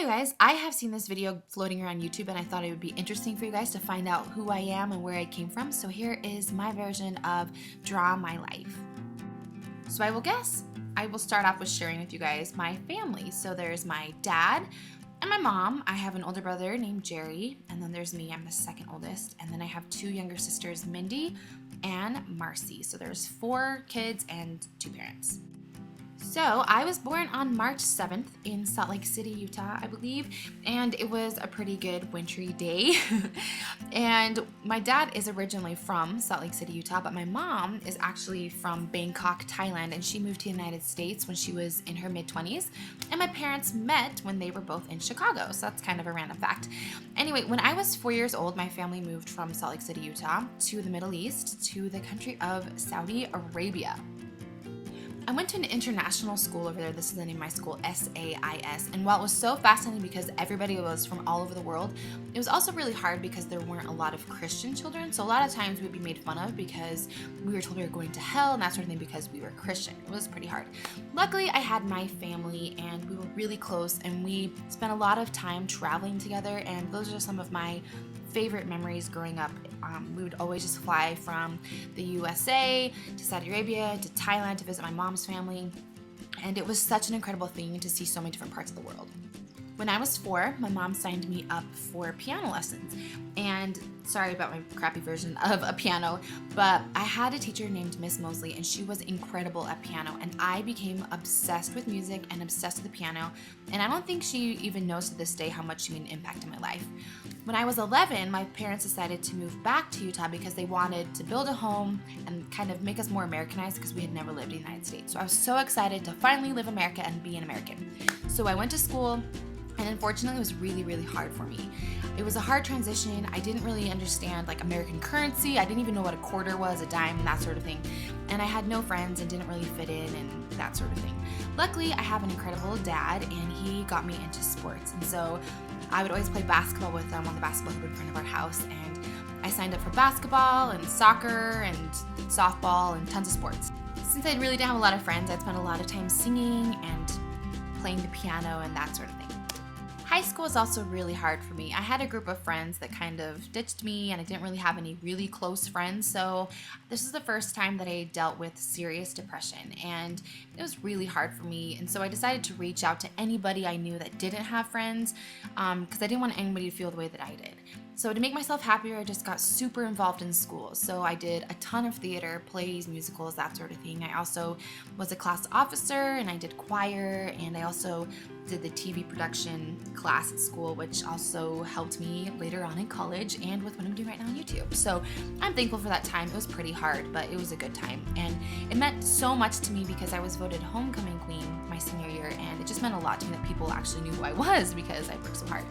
Hi you guys, I have seen this video floating around YouTube and I thought it would be interesting for you guys to find out who I am and where I came from. So here is my version of Draw My Life. So I will start off with sharing with you guys my family. So there's my dad and my mom. I have an older brother named Jerry, and then there's me, I'm the second oldest. And then I have two younger sisters, Mindy and Marcy. So there's 4 kids and 2 parents. So I was born on March 7th in Salt Lake City, Utah, I believe, and it was a pretty good wintry day. And my dad is originally from Salt Lake City, Utah, but my mom is actually from Bangkok, Thailand, and she moved to the United States when she was in her mid-20s. And my parents met when they were both in Chicago, so that's kind of a random fact. Anyway, when I was 4 years old, my family moved from Salt Lake City, Utah, to the Middle East, to the country of Saudi Arabia. I went to an international school over there. This is the name of my school, SAIS. And while it was so fascinating because everybody was from all over the world, it was also really hard because there weren't a lot of Christian children. So a lot of times we'd be made fun of because we were told we were going to hell and that sort of thing because we were Christian. It was pretty hard. Luckily, I had my family and we were really close and we spent a lot of time traveling together, and those are some of my favorite memories growing up. We would always just fly from the USA to Saudi Arabia to Thailand to visit my mom's family, and it was such an incredible thing to see so many different parts of the world. When I was 4, my mom signed me up for piano lessons, and sorry about my crappy version of a piano, but I had a teacher named Miss Mosley, and she was incredible at piano, and I became obsessed with music and obsessed with the piano, and I don't think she even knows to this day how much she made an impact in my life. When I was 11, my parents decided to move back to Utah because they wanted to build a home and kind of make us more Americanized because we had never lived in the United States. So I was so excited to finally live America and be an American. So I went to school, and unfortunately it was really, really hard for me. It was a hard transition. I didn't really understand like American currency. I didn't even know what a quarter was, a dime, and that sort of thing. And I had no friends and didn't really fit in and that sort of thing. Luckily, I have an incredible dad, and he got me into sports. And so I would always play basketball with them on the basketball hoop in front of our house. And I signed up for basketball and soccer and softball and tons of sports. Since I really didn't have a lot of friends, I'd spend a lot of time singing and playing the piano and that sort of thing. High school was also really hard for me. I had a group of friends that kind of ditched me, and I didn't really have any really close friends. So this is the first time that I dealt with serious depression, and it was really hard for me. And so I decided to reach out to anybody I knew that didn't have friends, because I didn't want anybody to feel the way that I did. So to make myself happier, I just got super involved in school. So I did a ton of theater, plays, musicals, that sort of thing. I also was a class officer, and I did choir, and I also did the TV production class at school, which also helped me later on in college and with what I'm doing right now on YouTube. So I'm thankful for that time. It was pretty hard, but it was a good time. And it meant so much to me because I was voted homecoming queen my senior year, and it just meant a lot to me that people actually knew who I was because I worked so hard.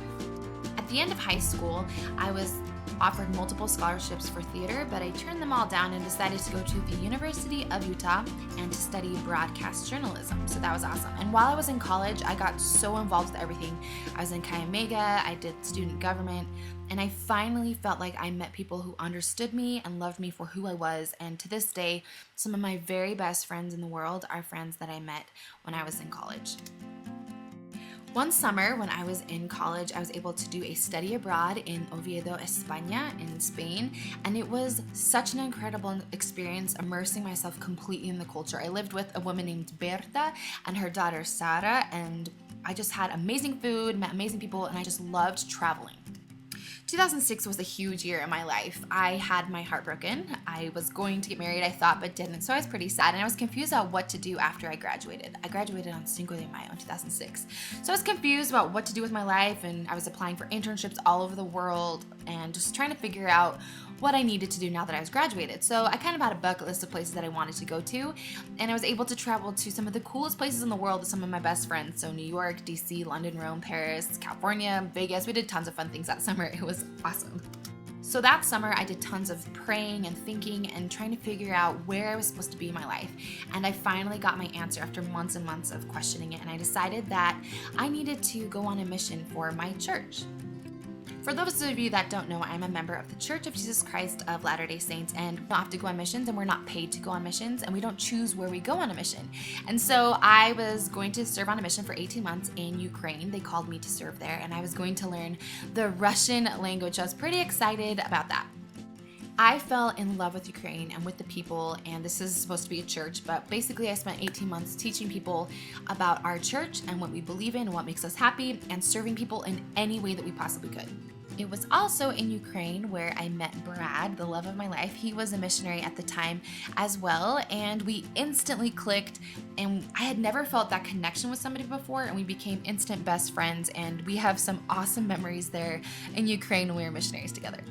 At the end of high school, I was offered multiple scholarships for theater, but I turned them all down and decided to go to the University of Utah and to study broadcast journalism. So that was awesome. And while I was in college, I got so involved with everything. I was in Chi Omega, I did student government, and I finally felt like I met people who understood me and loved me for who I was. And to this day, some of my very best friends in the world are friends that I met when I was in college. One summer when I was in college, I was able to do a study abroad in Oviedo, España, in Spain, and it was such an incredible experience, immersing myself completely in the culture. I lived with a woman named Berta and her daughter Sara, and I just had amazing food, met amazing people, and I just loved traveling. 2006 was a huge year in my life. I had my heart broken. I was going to get married, I thought, but didn't. So I was pretty sad, and I was confused about what to do after I graduated. I graduated on Cinco de Mayo in 2006. So I was confused about what to do with my life, and I was applying for internships all over the world and just trying to figure out what I needed to do now that I was graduated. So I kind of had a bucket list of places that I wanted to go to, and I was able to travel to some of the coolest places in the world with some of my best friends. So New York, DC, London, Rome, Paris, California, Vegas. We did tons of fun things that summer. It was awesome. So that summer I did tons of praying and thinking and trying to figure out where I was supposed to be in my life. And I finally got my answer after months and months of questioning it, and I decided that I needed to go on a mission for my church. For those of you that don't know, I'm a member of the Church of Jesus Christ of Latter-day Saints, and we don't have to go on missions, and we're not paid to go on missions, and we don't choose where we go on a mission. And so I was going to serve on a mission for 18 months in Ukraine. They called me to serve there, and I was going to learn the Russian language. I was pretty excited about that. I fell in love with Ukraine and with the people, and this is supposed to be a church, but basically I spent 18 months teaching people about our church and what we believe in and what makes us happy, and serving people in any way that we possibly could. It was also in Ukraine where I met Brad, the love of my life. He was a missionary at the time as well, and we instantly clicked, and I had never felt that connection with somebody before, and we became instant best friends, and we have some awesome memories there in Ukraine when we were missionaries together.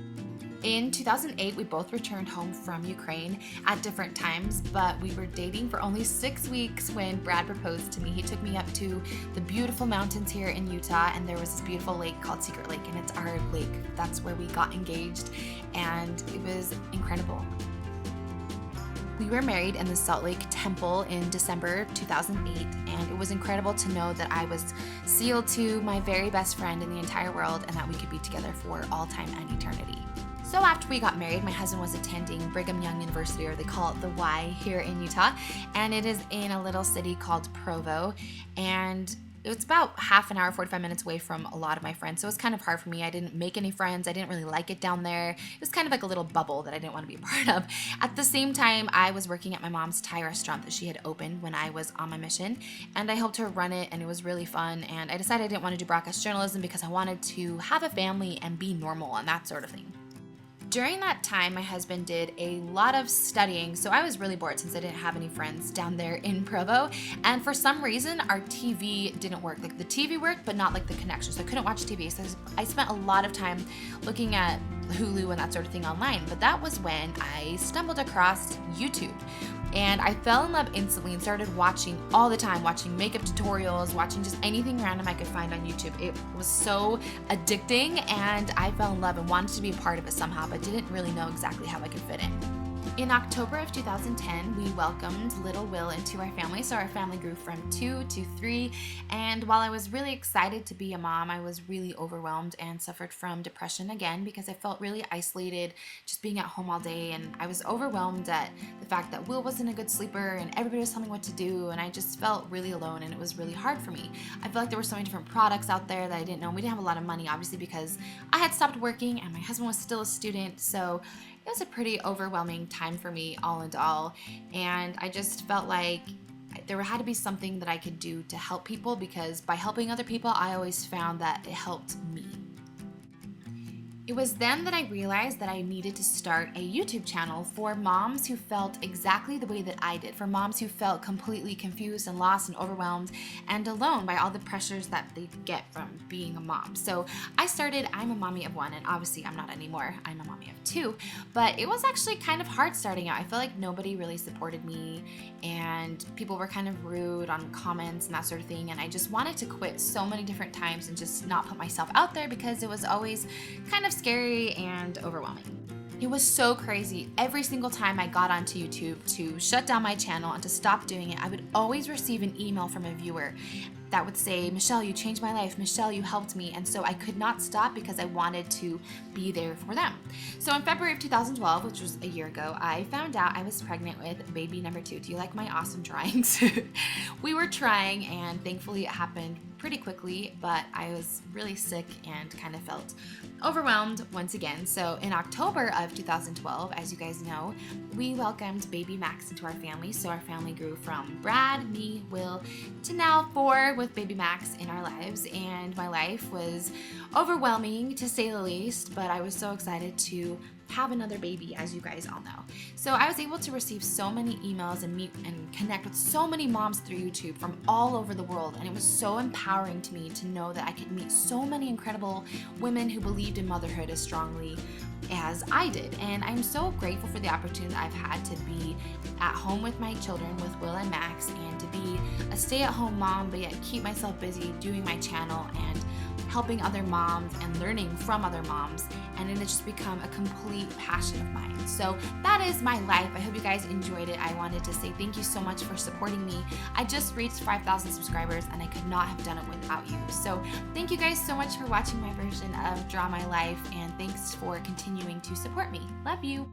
In 2008, we both returned home from Ukraine at different times, but we were dating for only 6 weeks when Brad proposed to me. He took me up to the beautiful mountains here in Utah, and there was this beautiful lake called Secret Lake, and it's our lake. That's where we got engaged, and it was incredible. We were married in the Salt Lake Temple in December 2008, and it was incredible to know that I was sealed to my very best friend in the entire world, and that we could be together for all time and eternity. So after we got married, my husband was attending Brigham Young University, or they call it the Y, here in Utah, and it is in a little city called Provo, and it's about half an hour, 45 minutes away from a lot of my friends, so it was kind of hard for me. I didn't make any friends. I didn't really like it down there. It was kind of like a little bubble that I didn't want to be a part of. At the same time, I was working at my mom's Thai restaurant that she had opened when I was on my mission, and I helped her run it, and it was really fun, and I decided I didn't want to do broadcast journalism because I wanted to have a family and be normal and that sort of thing. During that time, my husband did a lot of studying, so I was really bored since I didn't have any friends down there in Provo, and for some reason, our TV didn't work. Like, the TV worked, but not like the connection, so I couldn't watch TV, so I spent a lot of time looking at Hulu and that sort of thing online, but that was when I stumbled across YouTube. And I fell in love instantly and started watching all the time, watching makeup tutorials, watching just anything random I could find on YouTube. It was so addicting, and I fell in love and wanted to be a part of it somehow, but didn't really know exactly how I could fit in. In October of 2010, we welcomed little Will into our family, so our family grew from 2 to 3, and while I was really excited to be a mom, I was really overwhelmed and suffered from depression again because I felt really isolated just being at home all day, and I was overwhelmed at the fact that Will wasn't a good sleeper and everybody was telling me what to do, and I just felt really alone, and it was really hard for me. I felt like there were so many different products out there that I didn't know. We didn't have a lot of money, obviously, because I had stopped working and my husband was still a student, so it was a pretty overwhelming time for me all in all, and I just felt like there had to be something that I could do to help people, because by helping other people, I always found that it helped me. It was then that I realized that I needed to start a YouTube channel for moms who felt exactly the way that I did, for moms who felt completely confused and lost and overwhelmed and alone by all the pressures that they get from being a mom. So I started I'm a Mommy of One, and obviously I'm not anymore, I'm a Mommy of Two, but it was actually kind of hard starting out. I felt like nobody really supported me, and people were kind of rude on comments and that sort of thing, and I just wanted to quit so many different times and just not put myself out there because it was always kind of scary and overwhelming. It was so crazy. Every single time I got onto YouTube to shut down my channel and to stop doing it, I would always receive an email from a viewer that would say, "Michelle, you changed my life. Michelle, you helped me." And so I could not stop because I wanted to be there for them. So in February of 2012, which was a year ago, I found out I was pregnant with baby number 2. Do you like my awesome drawings? We were trying, and thankfully it happened pretty quickly, but I was really sick and kind of felt overwhelmed once again. So in October of 2012, as you guys know, we welcomed baby Max into our family. So our family grew from Brad, me, Will, to now 4 with baby Max in our lives, and my life was overwhelming to say the least, but I was so excited to have another baby, as you guys all know. So I was able to receive so many emails and meet and connect with so many moms through YouTube from all over the world, and it was so empowering to me to know that I could meet so many incredible women who believed in motherhood as strongly as I did. And I'm so grateful for the opportunity that I've had to be at home with my children, with Will and Max, and to be a stay-at-home mom, but yet keep myself busy doing my channel and helping other moms and learning from other moms, and it has just become a complete passion of mine. So that is my life. I hope you guys enjoyed it. I wanted to say thank you so much for supporting me. I just reached 5,000 subscribers and I could not have done it without you. So thank you guys so much for watching my version of Draw My Life, and thanks for continuing to support me. Love you.